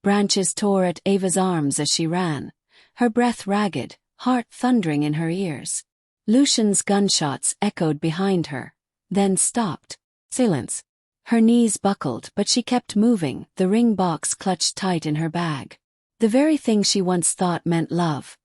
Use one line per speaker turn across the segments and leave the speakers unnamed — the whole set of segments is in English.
Branches tore at Ava's arms as she ran, her breath ragged, heart thundering in her ears. Lucian's gunshots echoed behind her, then stopped. Silence. Her knees buckled, but she kept moving, the ring box clutched tight in her bag. The very thing she once thought meant love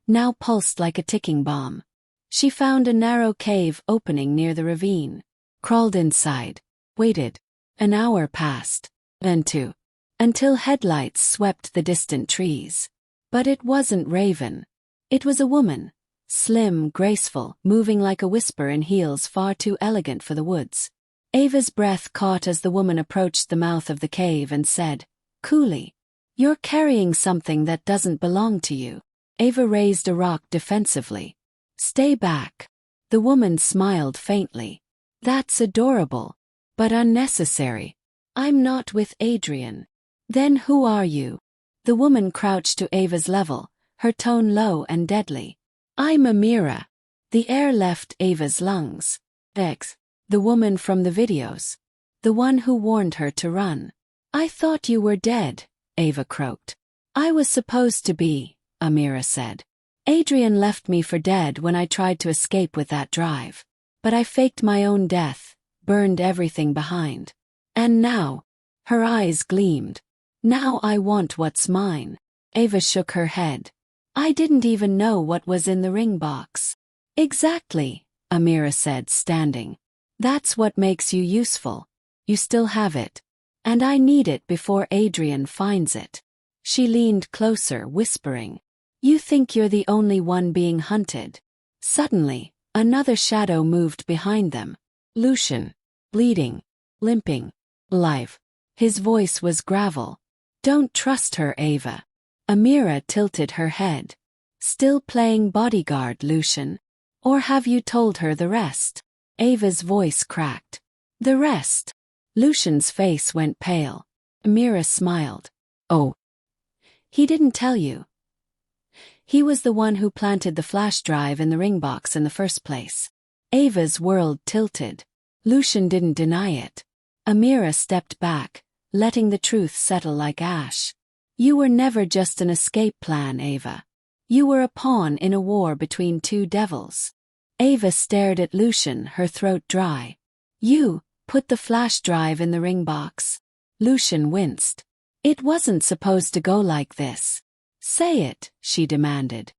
now pulsed like a ticking bomb. She found a narrow cave opening near the ravine, crawled inside, waited. An hour passed, then two, until headlights swept the distant trees. But it wasn't Raven. It was a woman, slim, graceful, moving like a whisper in heels far too elegant for the woods. Ava's breath caught as the woman approached the mouth of the cave and said, coolly, "You're carrying something that doesn't belong to you." Ava raised a rock defensively. "Stay back." The woman smiled faintly. "That's adorable, but unnecessary. I'm not with Adrian." "Then who are you?" The woman crouched to Ava's level, her tone low and deadly. "I'm Amira." The air left Ava's lungs. "Ex, the woman from the videos. The one who warned her to run." "I thought you were dead," Ava croaked. "I was supposed to be," Amira said. "Adrian left me for dead when I tried to escape with that drive. But I faked my own death, burned everything behind. And now," her eyes gleamed, "now I want what's mine." Ava shook her head. "I didn't even know what was in the ring box." "Exactly," Amira said, standing. "That's what makes you useful. You still have it. And I need it before Adrian finds it." She leaned closer, whispering, "You think you're the only one being hunted." Suddenly, another shadow moved behind them. Lucian. Bleeding. Limping. Alive. His voice was gravel. "Don't trust her, Ava." Amira tilted her head. "Still playing bodyguard, Lucian? Or have you told her the rest?" Ava's voice cracked. "The rest?" Lucian's face went pale. Amira smiled. "Oh. He didn't tell you. He was the one who planted the flash drive in the ring box in the first place." Ava's world tilted. Lucian didn't deny it. Amira stepped back, letting the truth settle like ash. "You were never just an escape plan, Ava. You were a pawn in a war between two devils." Ava stared at Lucian, her throat dry. "You put the flash drive in the ring box?" Lucian winced. "It wasn't supposed to go like this." "Say it," she demanded.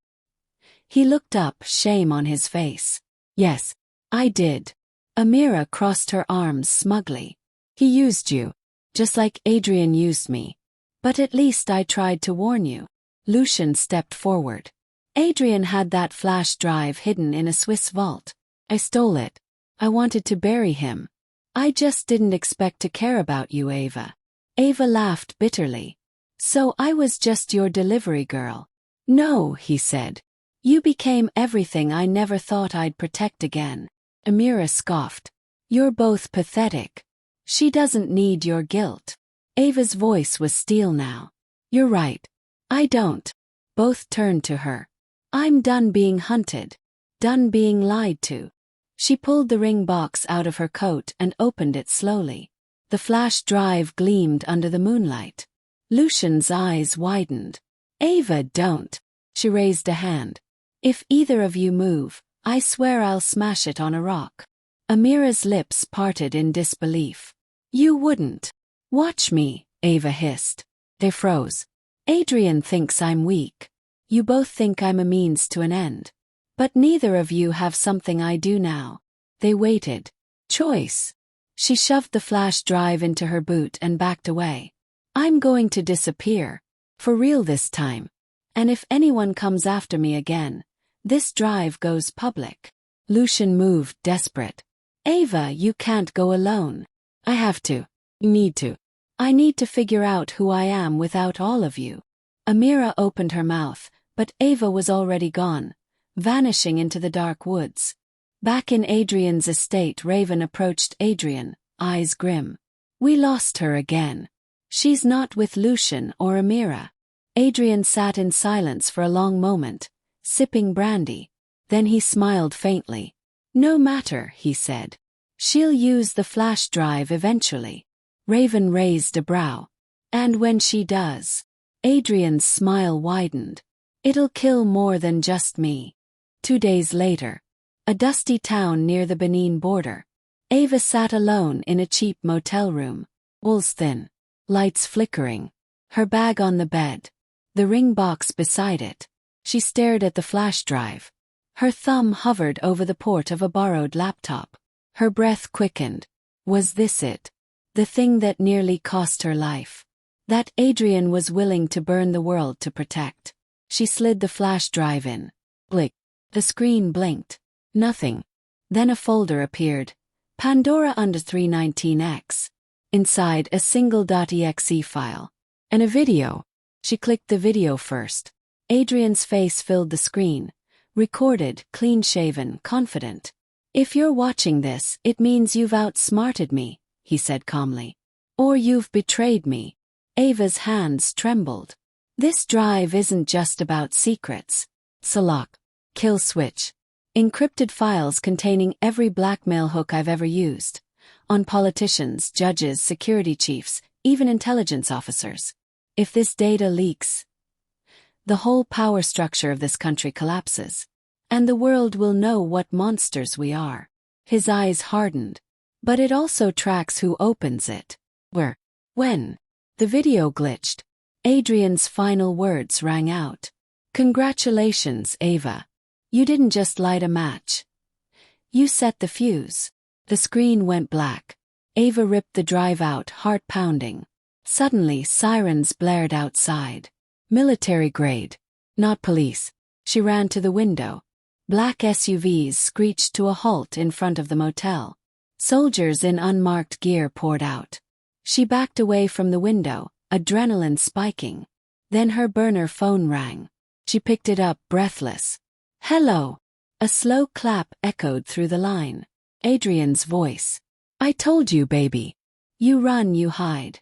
He looked up, shame on his face. "Yes, I did." Amira crossed her arms smugly. "He used you, just like Adrian used me. But at least I tried to warn you." Lucian stepped forward. "Adrian had that flash drive hidden in a Swiss vault. I stole it. I wanted to bury him. I just didn't expect to care about you, Ava." Ava laughed bitterly. "So I was just your delivery girl." "No," he said. "You became everything I never thought I'd protect again." Amira scoffed. "You're both pathetic. She doesn't need your guilt." Ava's voice was steel now. "You're right. I don't." Both turned to her. "I'm done being hunted. Done being lied to." She pulled the ring box out of her coat and opened it slowly. The flash drive gleamed under the moonlight. Lucian's eyes widened. "Ava, don't." She raised a hand. "If either of you move, I swear I'll smash it on a rock." Amira's lips parted in disbelief. "You wouldn't." "Watch me," Ava hissed. They froze. "Adrian thinks I'm weak. You both think I'm a means to an end. But neither of you have something I do now." They waited. "Choice." She shoved the flash drive into her boot and backed away. "I'm going to disappear. For real this time. And if anyone comes after me again, this drive goes public." Lucian moved, desperate. "Ava, you can't go alone." "I have to. You need to. I need to figure out who I am without all of you." Amira opened her mouth, but Ava was already gone, vanishing into the dark woods. Back in Adrian's estate, Raven approached Adrian, eyes grim. "We lost her again. She's not with Lucian or Amira." Adrian sat in silence for a long moment, sipping brandy. Then he smiled faintly. "No matter," he said. "She'll use the flash drive eventually." Raven raised a brow. And when she does, Adrian's smile widened. It'll kill more than just me. 2 days later, a dusty town near the Benin border. Ava sat alone in a cheap motel room. Walls thin, lights flickering, her bag on the bed, the ring box beside it. She stared at the flash drive. Her thumb hovered over the port of a borrowed laptop. Her breath quickened. Was this it? The thing that nearly cost her life? That Adrian was willing to burn the world to protect? She slid the flash drive in. Blick. The screen blinked. Nothing. Then a folder appeared. Pandora under 319X. Inside, a single .exe file. And a video. She clicked the video first. Adrian's face filled the screen. Recorded, clean-shaven, confident. If you're watching this, it means you've outsmarted me, he said calmly. Or you've betrayed me. Ava's hands trembled. This drive isn't just about secrets. Select. Kill switch. Encrypted files containing every blackmail hook I've ever used. On politicians, judges, security chiefs, even intelligence officers. If this data leaks, the whole power structure of this country collapses. And the world will know what monsters we are. His eyes hardened. But it also tracks who opens it. Where? When? The video glitched. Adrian's final words rang out. Congratulations, Ava. You didn't just light a match. You set the fuse. The screen went black. Ava ripped the drive out, heart pounding. Suddenly, sirens blared outside. Military grade. Not police. She ran to the window. Black SUVs screeched to a halt in front of the motel. Soldiers in unmarked gear poured out. She backed away from the window, adrenaline spiking. Then her burner phone rang. She picked it up, breathless. Hello. A slow clap echoed through the line. Adrian's voice. I told you, baby. You run, you hide.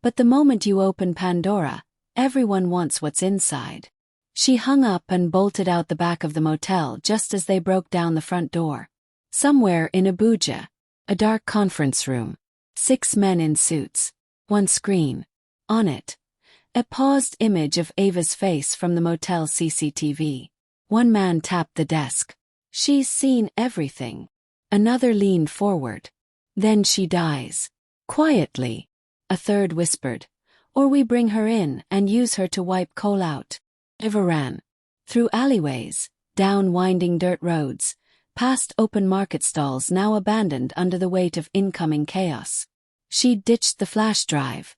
But the moment you open Pandora, everyone wants what's inside. She hung up and bolted out the back of the motel just as they broke down the front door. Somewhere in Abuja, a dark conference room. 6 men in suits. One screen. On it, a paused image of Ava's face from the motel CCTV. One man tapped the desk. She's seen everything. Another leaned forward. Then she dies. Quietly. A third whispered. Or we bring her in and use her to wipe coal out. Ava ran. Through alleyways, down winding dirt roads, past open market stalls now abandoned under the weight of incoming chaos. She'd ditched the flash drive.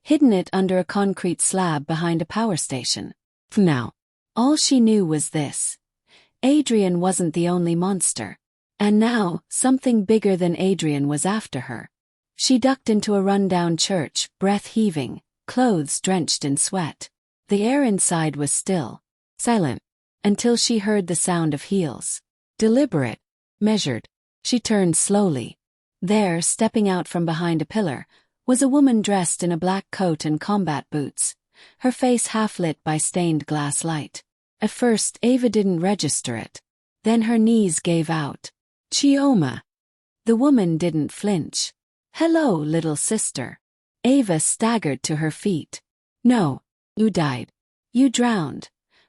Hidden it under a concrete slab behind a power station. For now, all she knew was this. Adrian wasn't the only monster. And now, something bigger than Adrian was after her. She ducked into a rundown church, breath heaving, clothes drenched in sweat. The air inside was still, silent, until she heard the sound of heels. Deliberate, measured. She turned slowly. There, stepping out from behind a pillar, was a woman dressed in a black coat and combat boots, her face half lit by stained glass light. At first, Ava didn't register it. Then her knees gave out. Chioma. The woman didn't flinch. Hello, little sister. Ava staggered to her feet. No, you died. You drowned.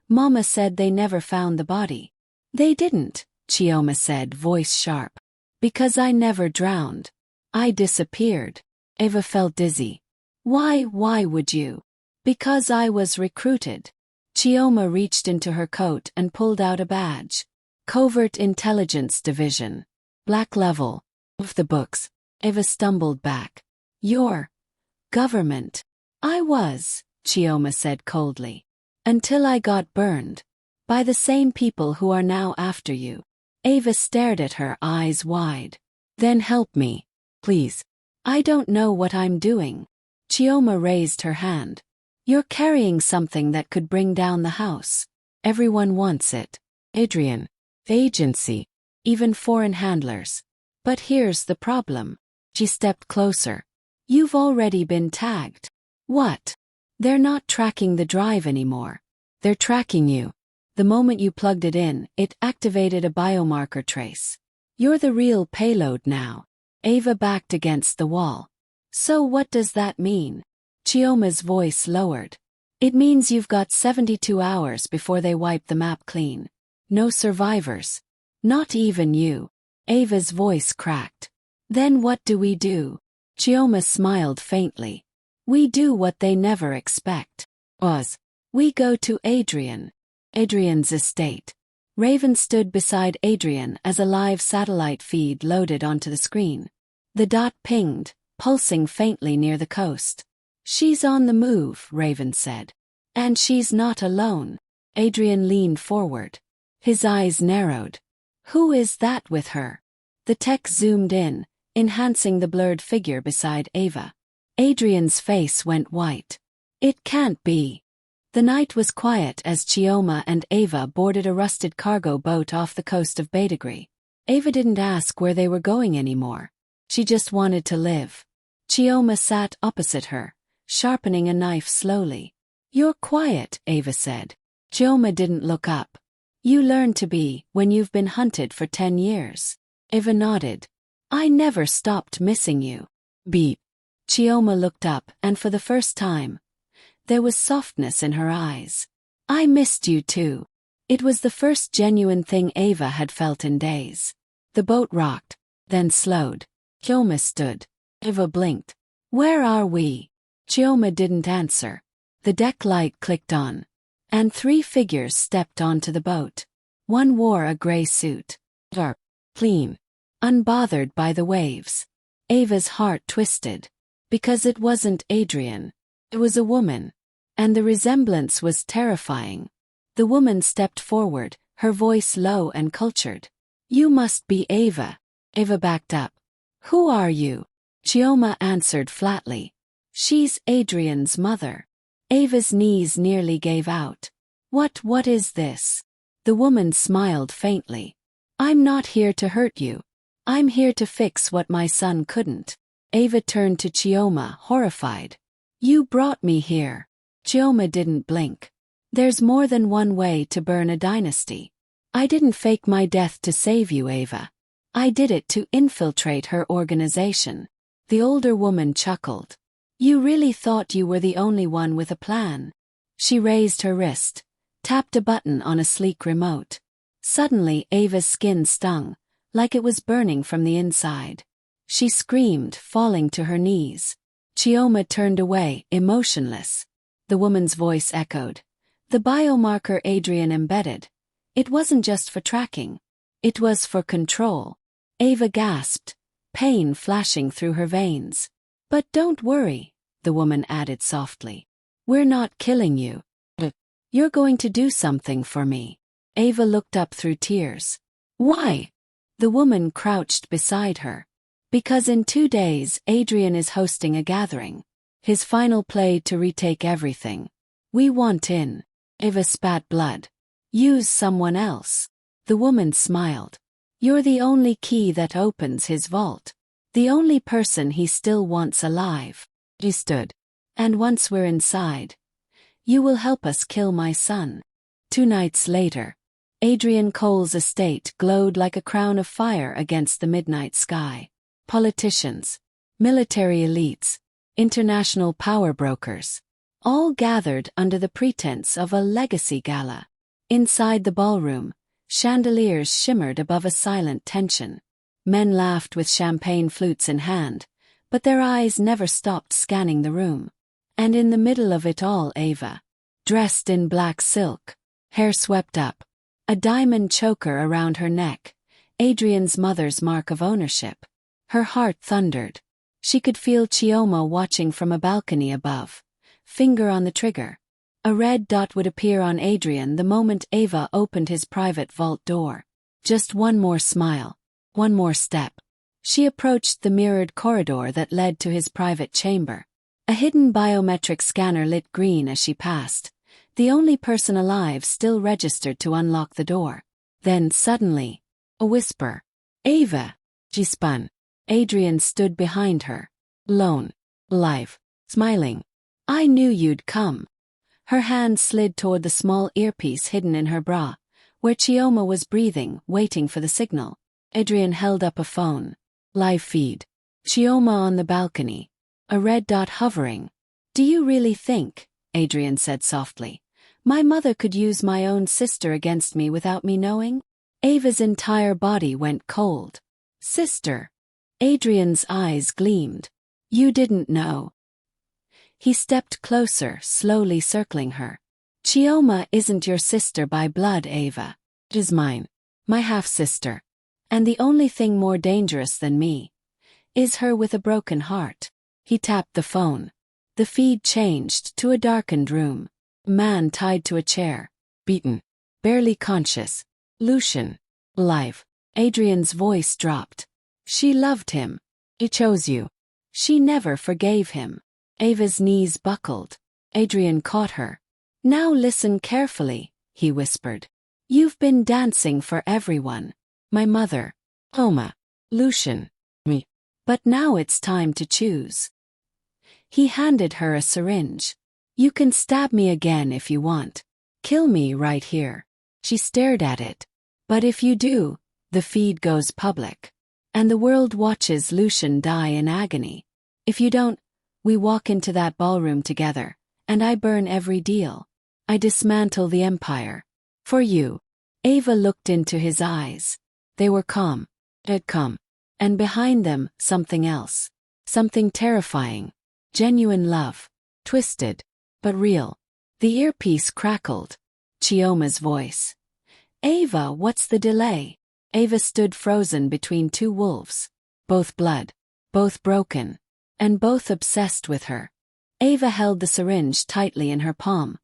Mama said they never found the body. They didn't, Chioma said, voice sharp. Because I never drowned. I disappeared. Ava felt dizzy. Why would you? Because I was recruited. Chioma reached into her coat and pulled out a badge. Covert Intelligence Division. Black level. Of the books. Ava stumbled back. Your government. I was, Chioma said coldly. Until I got burned. By the same people who are now after you. Ava stared at her, eyes wide. Then help me, please. I don't know what I'm doing. Chioma raised her hand. You're carrying something that could bring down the house. Everyone wants it. Adrian. Agency. Even foreign handlers. But here's the problem. She stepped closer. You've already been tagged. What? They're not tracking the drive anymore. They're tracking you. The moment you plugged it in, it activated a biomarker trace. You're the real payload now. Ava backed against the wall. So what does that mean? Chioma's voice lowered. It means you've got 72 hours before they wipe the map clean. No survivors. Not even you. Ava's voice cracked. Then what do we do? Chioma smiled faintly. We do what they never expect. We go to Adrian's estate. Raven stood beside Adrian as a live satellite feed loaded onto the screen. The dot pinged, pulsing faintly near the coast. She's on the move, Raven said. And she's not alone. Adrian leaned forward. His eyes narrowed. Who is that with her? The tech zoomed in, enhancing the blurred figure beside Ava. Adrian's face went white. It can't be. The night was quiet as Chioma and Ava boarded a rusted cargo boat off the coast of Badagry. Ava didn't ask where they were going anymore. She just wanted to live. Chioma sat opposite her, sharpening a knife slowly. You're quiet, Ava said. Chioma didn't look up. You learn to be when you've been hunted for 10 years. Ava nodded. I never stopped missing you. Beep. Chioma looked up and for the first time, there was softness in her eyes. I missed you too. It was the first genuine thing Ava had felt in days. The boat rocked, then slowed. Chioma stood. Ava blinked. Where are we? Chioma didn't answer. The deck light clicked on, and 3 figures stepped onto the boat. One wore a gray suit. Dark, clean, unbothered by the waves. Ava's heart twisted. Because it wasn't Adrian. It was a woman. And the resemblance was terrifying. The woman stepped forward, her voice low and cultured. You must be Ava. Ava backed up. Who are you? Chioma answered flatly. She's Adrian's mother. Ava's knees nearly gave out. What is this? The woman smiled faintly. I'm not here to hurt you. I'm here to fix what my son couldn't. Ava turned to Chioma, horrified. You brought me here. Chioma didn't blink. There's more than one way to burn a dynasty. I didn't fake my death to save you, Ava. I did it to infiltrate her organization. The older woman chuckled. You really thought you were the only one with a plan? She raised her wrist, tapped a button on a sleek remote. Suddenly Ava's skin stung, like it was burning from the inside. She screamed, falling to her knees. Chioma turned away, emotionless. The woman's voice echoed. The biomarker Adrian embedded. It wasn't just for tracking. It was for control. Ava gasped, pain flashing through her veins. But don't worry, the woman added softly. We're not killing you. You're going to do something for me. Ava looked up through tears. Why? The woman crouched beside her. Because in 2 days Adrian is hosting a gathering. His final play to retake everything. We want in. Ava spat blood. Use someone else. The woman smiled. You're the only key that opens his vault. The only person he still wants alive. He stood. And once we're inside, you will help us kill my son. 2 nights later, Adrian Cole's estate glowed like a crown of fire against the midnight sky. Politicians, military elites, international power brokers, all gathered under the pretense of a legacy gala. Inside the ballroom, chandeliers shimmered above a silent tension. Men laughed with champagne flutes in hand, but their eyes never stopped scanning the room. And in the middle of it all Ava, dressed in black silk, hair swept up, a diamond choker around her neck, Adrian's mother's mark of ownership. Her heart thundered. She could feel Chioma watching from a balcony above, finger on the trigger. A red dot would appear on Adrian the moment Ava opened his private vault door. Just one more smile, one more step. She approached the mirrored corridor that led to his private chamber. A hidden biometric scanner lit green as she passed, the only person alive still registered to unlock the door. Then suddenly, a whisper. Ava! She spun. Adrian stood behind her, lone, alive, smiling. I knew you'd come. Her hand slid toward the small earpiece hidden in her bra, where Chioma was breathing, waiting for the signal. Adrian held up a phone. Live feed. Chioma on the balcony. A red dot hovering. Do you really think, Adrian said softly, my mother could use my own sister against me without me knowing? Ava's entire body went cold. Sister. Adrian's eyes gleamed. You didn't know. He stepped closer, slowly circling her. Chioma isn't your sister by blood, Ava. It is mine. My half-sister. And the only thing more dangerous than me is her with a broken heart. He tapped the phone. The feed changed to a darkened room. A man tied to a chair. Beaten. Barely conscious. Lucian. Alive. Adrian's voice dropped. She loved him. He chose you. She never forgave him. Ava's knees buckled. Adrian caught her. Now listen carefully, he whispered. You've been dancing for everyone. My mother. Oma. Lucian. Me. But now it's time to choose. He handed her a syringe. You can stab me again if you want. Kill me right here. She stared at it. But if you do, the feed goes public. And the world watches Lucian die in agony. If you don't, we walk into that ballroom together, and I burn every deal. I dismantle the empire. For you. Ava looked into his eyes. They were calm. It had come. And behind them, something else. Something terrifying. Genuine love. Twisted. But real. The earpiece crackled. Chioma's voice. Ava, what's the delay? Ava stood frozen between two wolves. Both blood. Both broken. And both obsessed with her. Ava held the syringe tightly in her palm.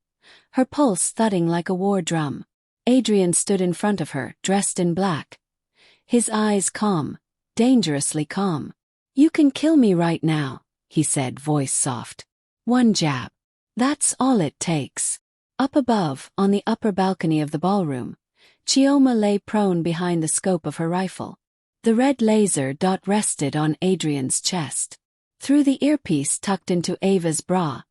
Her pulse thudding like a war drum. Adrian stood in front of her, dressed in black. His eyes calm. Dangerously calm. You can kill me right now, he said, voice soft. One jab. That's all it takes. Up above, on the upper balcony of the ballroom, Chioma lay prone behind the scope of her rifle. The red laser dot rested on Adrian's chest. Through the earpiece tucked into Ava's bra,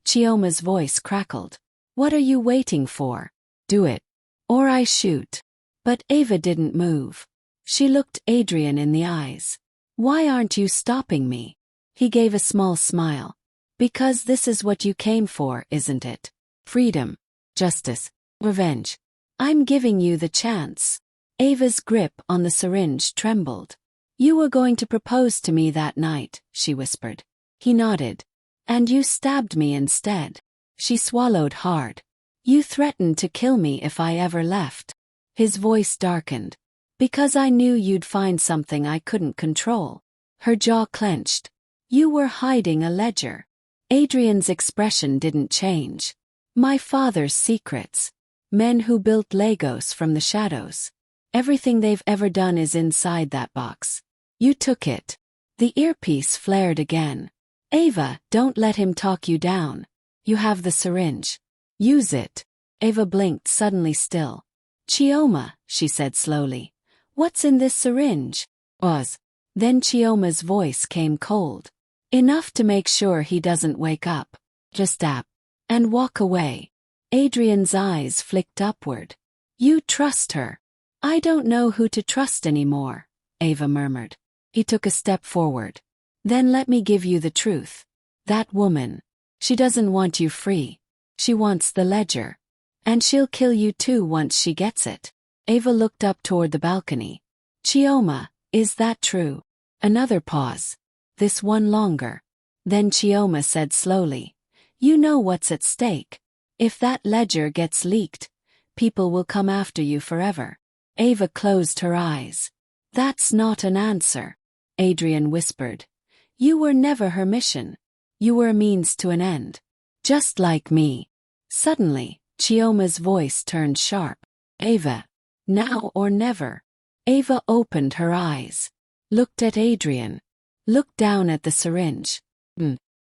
Chioma's voice crackled. What are you waiting for? Do it. Or I shoot. But Ava didn't move. She looked Adrian in the eyes. Why aren't you stopping me? He gave a small smile. Because this is what you came for, isn't it? Freedom. Justice. Revenge. I'm giving you the chance. Ava's grip on the syringe trembled. You were going to propose to me that night, she whispered. He nodded. And you stabbed me instead. She swallowed hard. You threatened to kill me if I ever left. His voice darkened. Because I knew you'd find something I couldn't control. Her jaw clenched. You were hiding a ledger. Adrian's expression didn't change. My father's secrets. Men who built Legos from the shadows. Everything they've ever done is inside that box. You took it. The earpiece flared again. Ava, don't let him talk you down. You have the syringe. Use it. Ava blinked, suddenly still. Chioma, she said slowly. What's in this syringe? Oz. Then Chioma's voice came cold. Enough to make sure he doesn't wake up. Just stab. And walk away. Adrian's eyes flicked upward. You trust her. I don't know who to trust anymore, Ava murmured. He took a step forward. Then let me give you the truth. That woman. She doesn't want you free. She wants the ledger. And she'll kill you too once she gets it. Ava looked up toward the balcony. Chioma, is that true? Another pause. This one longer. Then Chioma said slowly. You know what's at stake. If that ledger gets leaked, people will come after you forever. Ava closed her eyes. That's not an answer. Adrian whispered. You were never her mission. You were a means to an end. Just like me. Suddenly, Chioma's voice turned sharp. Ava. Now or never. Ava opened her eyes. Looked at Adrian. Looked down at the syringe.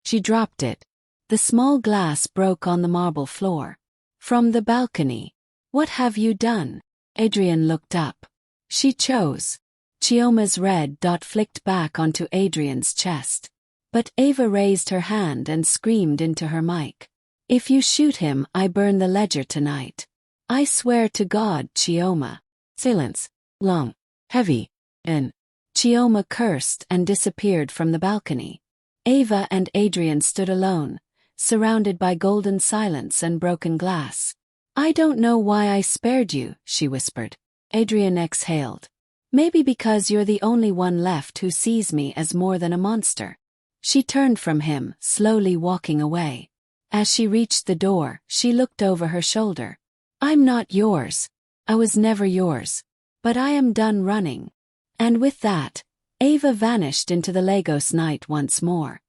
She dropped it. The small glass broke on the marble floor. From the balcony. What have you done? Adrian looked up. She chose. Chioma's red dot flicked back onto Adrian's chest. But Ava raised her hand and screamed into her mic. If you shoot him, I burn the ledger tonight. I swear to God, Chioma. Silence. Long. Heavy. And Chioma cursed and disappeared from the balcony. Ava and Adrian stood alone, surrounded by golden silence and broken glass. "I don't know why I spared you," she whispered. Adrian exhaled. "Maybe because you're the only one left who sees me as more than a monster." She turned from him, slowly walking away. As she reached the door, she looked over her shoulder. "I'm not yours. I was never yours. But I am done running." And with that, Ava vanished into the Lagos night once more.